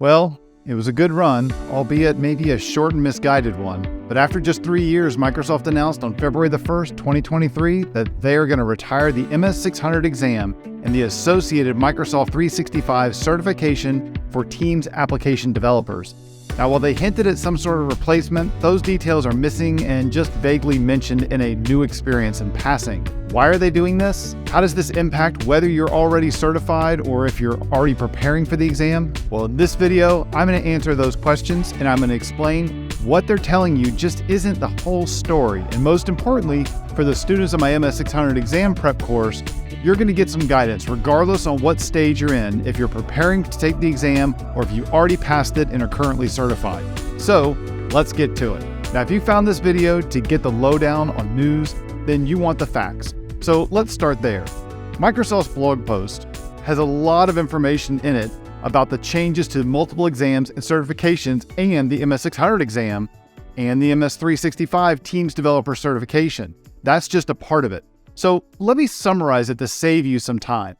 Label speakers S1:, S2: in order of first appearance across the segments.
S1: Well, it was a good run, albeit maybe a short and misguided one. But after just 3 years, Microsoft announced on February the 1st, 2023, that they are going to retire the MS-600 exam and the associated Microsoft 365 certification for Teams application developers. Now, while they hinted at some sort of replacement, those details are missing and just vaguely mentioned in a new experience in passing. Why are they doing this? How does this impact whether you're already certified or if you're already preparing for the exam? Well, in this video, I'm going to answer those questions and I'm going to explain what they're telling you just isn't the whole story. And most importantly, for the students of my MS-600 exam prep course, you're going to get some guidance regardless on what stage you're in, if you're preparing to take the exam or if you already passed it and are currently certified. So let's get to it. Now, if you found this video to get the lowdown on news, then you want the facts. So let's start there. Microsoft's blog post has a lot of information in it about the changes to multiple exams and certifications and the MS-600 exam and the MS-365 Teams Developer Certification. That's just a part of it. So let me summarize it to save you some time.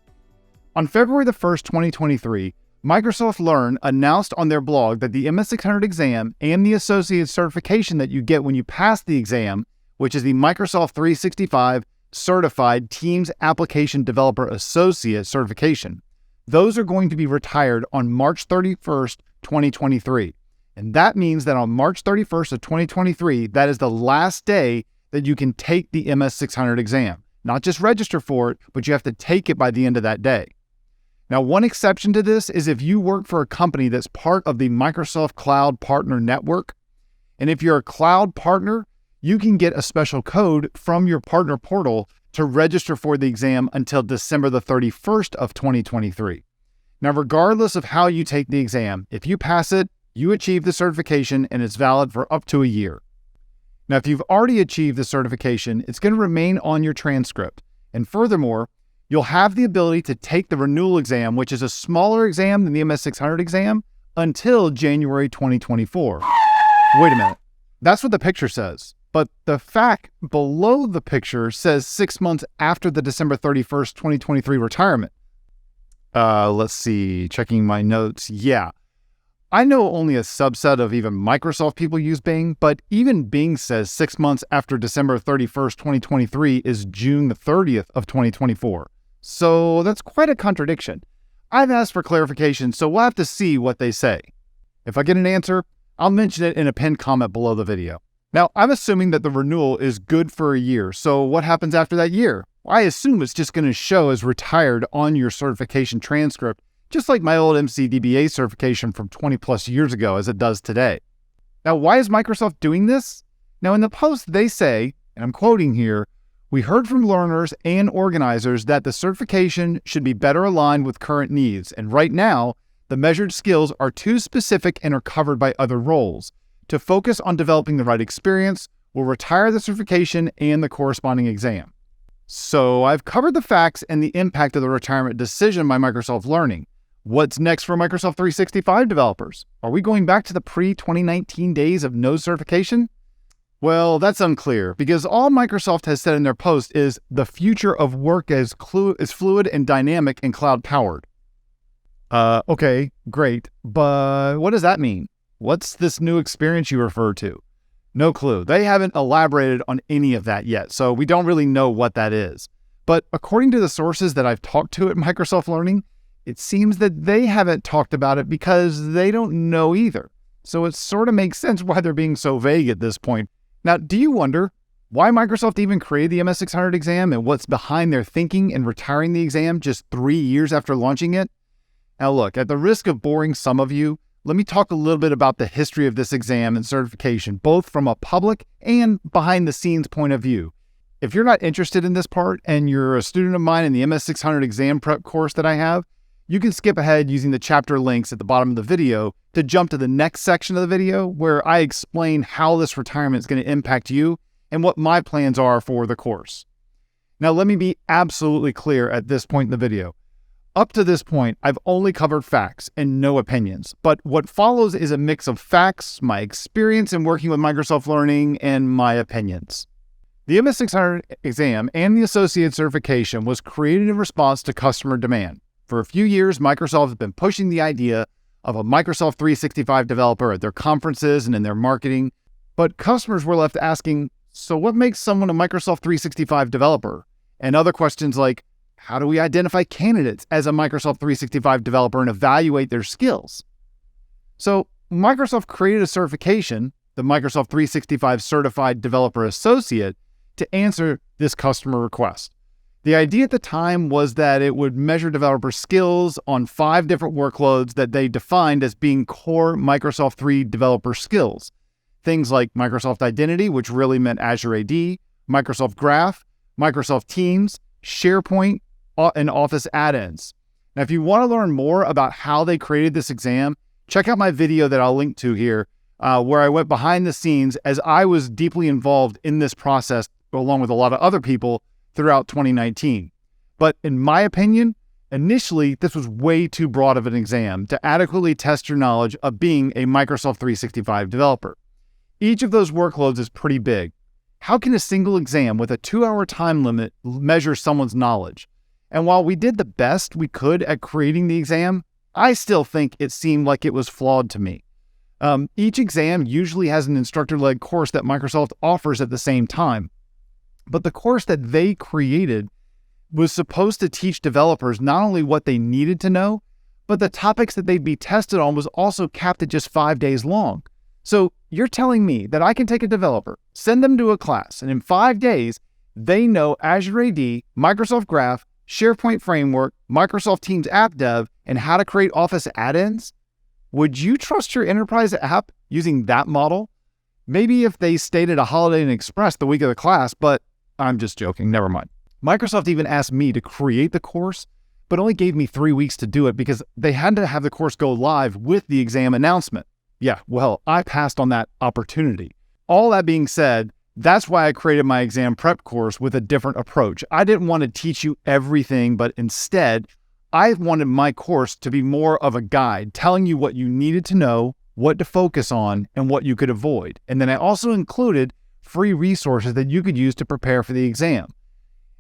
S1: On February the 1st, 2023, Microsoft Learn announced on their blog that the MS-600 exam and the associated certification that you get when you pass the exam, which is the Microsoft 365 Certified Teams Application Developer Associate certification, those are going to be retired on March 31st, 2023. And that means that on March 31st of 2023, that is the last day that you can take the MS-600 exam. Not just register for it, but you have to take it by the end of that day. Now, one exception to this is if you work for a company that's part of the Microsoft Cloud Partner Network. And if you're a cloud partner, you can get a special code from your partner portal to register for the exam until December the 31st of 2023. Now, regardless of how you take the exam, if you pass it, you achieve the certification and it's valid for up to a year. Now, if you've already achieved the certification, it's going to remain on your transcript. And furthermore, you'll have the ability to take the renewal exam, which is a smaller exam than the MS-600 exam, until January 2024. Wait a minute. That's what the picture says. But the fact below the picture says 6 months after the December 31st, 2023 retirement. Let's see, checking my notes. Yeah. I know only a subset of even Microsoft people use Bing, but even Bing says 6 months after December 31st, 2023 is June the 30th of 2024. So that's quite a contradiction. I've asked for clarification, so we'll have to see what they say. If I get an answer, I'll mention it in a pinned comment below the video. Now, I'm assuming that the renewal is good for a year, so what happens after that year? Well, I assume it's just going to show as retired on your certification transcript, just like my old MCDBA certification from 20 plus years ago as it does today. Now, why is Microsoft doing this? Now, in the post, they say, and I'm quoting here, "We heard from learners and organizers that the certification should be better aligned with current needs, and right now, the measured skills are too specific and are covered by other roles. To focus on developing the right experience, we'll retire the certification and the corresponding exam." So I've covered the facts and the impact of the retirement decision by Microsoft Learning. What's next for Microsoft 365 developers? Are we going back to the pre-2019 days of no certification? Well, that's unclear because all Microsoft has said in their post is the future of work is fluid and dynamic and cloud-powered. Okay, great, but what does that mean? What's this new experience you refer to? No clue. They haven't elaborated on any of that yet, so we don't really know what that is. But according to the sources that I've talked to at Microsoft Learning, it seems that they haven't talked about it because they don't know either. So it sort of makes sense why they're being so vague at this point. Now, do you wonder why Microsoft even created the MS-600 exam and what's behind their thinking in retiring the exam just 3 years after launching it? Now look, at the risk of boring some of you, let me talk a little bit about the history of this exam and certification, both from a public and behind the scenes point of view. If you're not interested in this part and you're a student of mine in the MS-600 exam prep course that I have, you can skip ahead using the chapter links at the bottom of the video to jump to the next section of the video where I explain how this retirement is going to impact you and what my plans are for the course. Now, let me be absolutely clear at this point in the video. Up to this point, I've only covered facts and no opinions, but what follows is a mix of facts, my experience in working with Microsoft Learning, and my opinions. The MS-600 exam and the associated certification was created in response to customer demand. For a few years, Microsoft has been pushing the idea of a Microsoft 365 developer at their conferences and in their marketing. But customers were left asking, so what makes someone a Microsoft 365 developer? And other questions like, how do we identify candidates as a Microsoft 365 developer and evaluate their skills? So Microsoft created a certification, the Microsoft 365 Certified Developer Associate, to answer this customer request. The idea at the time was that it would measure developer skills on 5 different workloads that they defined as being core Microsoft 3 developer skills. Things like Microsoft Identity, which really meant Azure AD, Microsoft Graph, Microsoft Teams, SharePoint, and Office add-ins. Now, if you want to learn more about how they created this exam, check out my video that I'll link to here, where I went behind the scenes as I was deeply involved in this process, along with a lot of other people throughout 2019. But in my opinion, initially, this was way too broad of an exam to adequately test your knowledge of being a Microsoft 365 developer. Each of those workloads is pretty big. How can a single exam with a 2-hour time limit measure someone's knowledge? And while we did the best we could at creating the exam, I still think it seemed like it was flawed to me. Each exam usually has an instructor-led course that Microsoft offers at the same time. But the course that they created was supposed to teach developers not only what they needed to know, but the topics that they'd be tested on was also capped at just 5 days long. So you're telling me that I can take a developer, send them to a class, and in 5 days, they know Azure AD, Microsoft Graph, SharePoint Framework, Microsoft Teams App Dev, and how to create Office add-ins? Would you trust your enterprise app using that model? Maybe if they stayed at a Holiday Inn Express the week of the class, but I'm just joking, never mind. Microsoft even asked me to create the course, but only gave me 3 weeks to do it because they had to have the course go live with the exam announcement. Yeah, well, I passed on that opportunity. All that being said, that's why I created my exam prep course with a different approach. I didn't want to teach you everything, but instead, I wanted my course to be more of a guide, telling you what you needed to know, what to focus on, and what you could avoid. And then I also included free resources that you could use to prepare for the exam.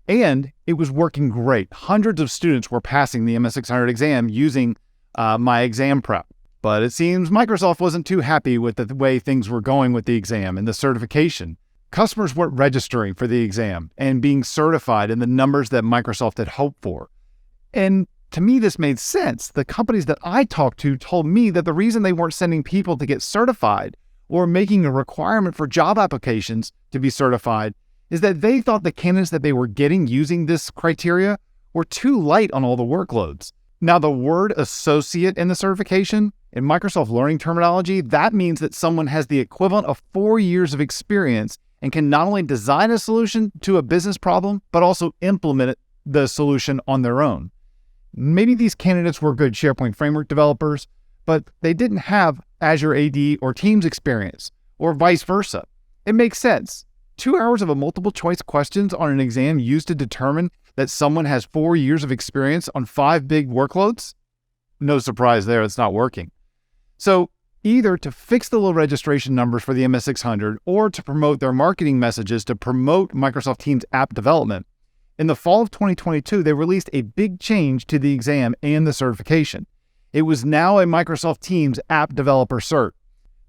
S1: And it was working great. Hundreds of students were passing the MS-600 exam using my exam prep. But it seems Microsoft wasn't too happy with the way things were going with the exam and the certification. Customers weren't registering for the exam and being certified in the numbers that Microsoft had hoped for. And to me, this made sense. The companies that I talked to told me that the reason they weren't sending people to get certified or making a requirement for job applications to be certified is that they thought the candidates that they were getting using this criteria were too light on all the workloads. Now, the word associate in the certification, in Microsoft Learning terminology, that means that someone has the equivalent of 4 years of experience and can not only design a solution to a business problem, but also implement the solution on their own. Maybe these candidates were good SharePoint Framework developers, but they didn't have Azure AD or Teams experience, or vice versa. It makes sense. 2 hours of a multiple choice questions on an exam used to determine that someone has 4 years of experience on 5 big workloads? No surprise there, it's not working. So either to fix the low registration numbers for the MS-600 or to promote their marketing messages to promote Microsoft Teams app development, in the fall of 2022, they released a big change to the exam and the certification. It was now a Microsoft Teams app developer cert.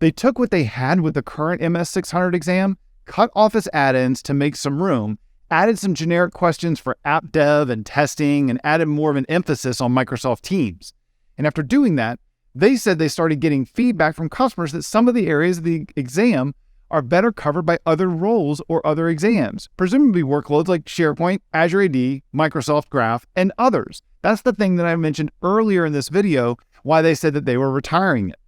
S1: They took what they had with the current MS-600 exam, cut Office add-ins to make some room, added some generic questions for app dev and testing, and added more of an emphasis on Microsoft Teams. And after doing that, they said they started getting feedback from customers that some of the areas of the exam are better covered by other roles or other exams, presumably workloads like SharePoint, Azure AD, Microsoft Graph, and others. That's the thing that I mentioned earlier in this video, why they said that they were retiring it.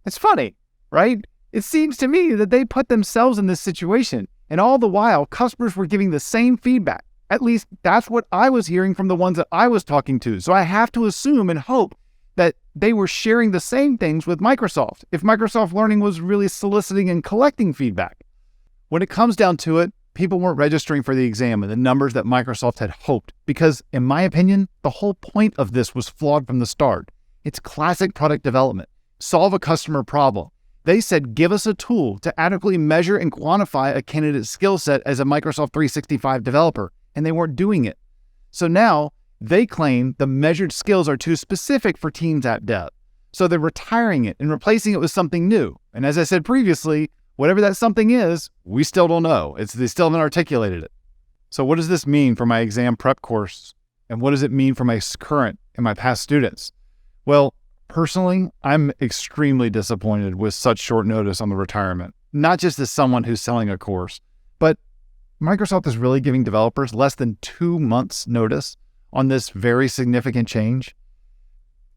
S1: It's funny, right? It seems to me that they put themselves in this situation, and all the while, customers were giving the same feedback. At least that's what I was hearing from the ones that I was talking to. So I have to assume and hope that they were sharing the same things with Microsoft if Microsoft Learning was really soliciting and collecting feedback. When it comes down to it, people weren't registering for the exam in the numbers that Microsoft had hoped because, in my opinion, the whole point of this was flawed from the start. It's classic product development. Solve a customer problem. They said, give us a tool to adequately measure and quantify a candidate's skill set as a Microsoft 365 developer, and they weren't doing it. So now, they claim the measured skills are too specific for Teams App Dev. So they're retiring it and replacing it with something new. And as I said previously, whatever that something is, we still don't know. They still haven't articulated it. So what does this mean for my exam prep course? And what does it mean for my current and my past students? Well, personally, I'm extremely disappointed with such short notice on the retirement, not just as someone who's selling a course, but Microsoft is really giving developers less than 2 months notice on this very significant change.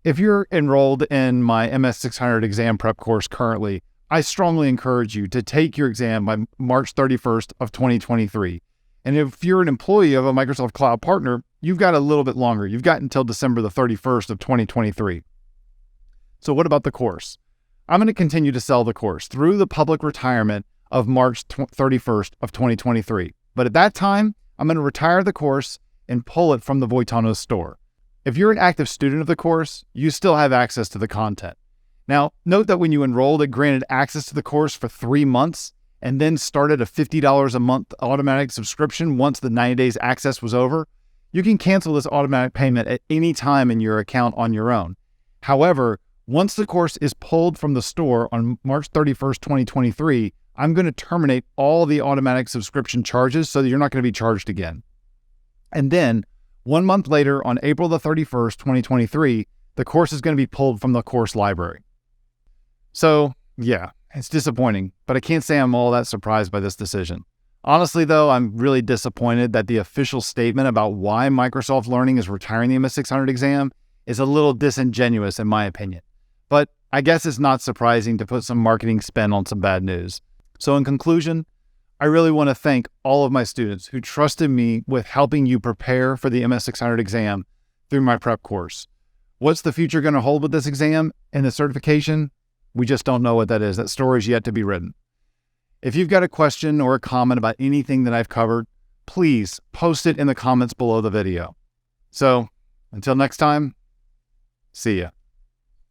S1: If you're enrolled in my MS-600 exam prep course currently, I strongly encourage you to take your exam by March 31st of 2023. And if you're an employee of a Microsoft Cloud partner, you've got a little bit longer. You've got until December the 31st of 2023. So what about the course? I'm going to continue to sell the course through the public retirement of March 31st of 2023. But at that time, I'm going to retire the course and pull it from the Voitanos store. If you're an active student of the course, you still have access to the content. Now, note that when you enrolled, it granted access to the course for 3 months and then started a $50 a month automatic subscription once the 90 days access was over. You can cancel this automatic payment at any time in your account on your own. However, once the course is pulled from the store on March 31st, 2023, I'm going to terminate all the automatic subscription charges so that you're not going to be charged again. And then 1 month later, on April the 31st, 2023, the course is going to be pulled from the course library. So yeah, it's disappointing, but I can't say I'm all that surprised by this decision. Honestly though, I'm really disappointed that the official statement about why Microsoft Learning is retiring the MS-600 exam is a little disingenuous in my opinion. But I guess it's not surprising to put some marketing spin on some bad news. So in conclusion, I really want to thank all of my students who trusted me with helping you prepare for the MS-600 exam through my prep course. What's the future going to hold with this exam and the certification? We just don't know what that is. That story is yet to be written. If you've got a question or a comment about anything that I've covered, please post it in the comments below the video. So until next time, see ya.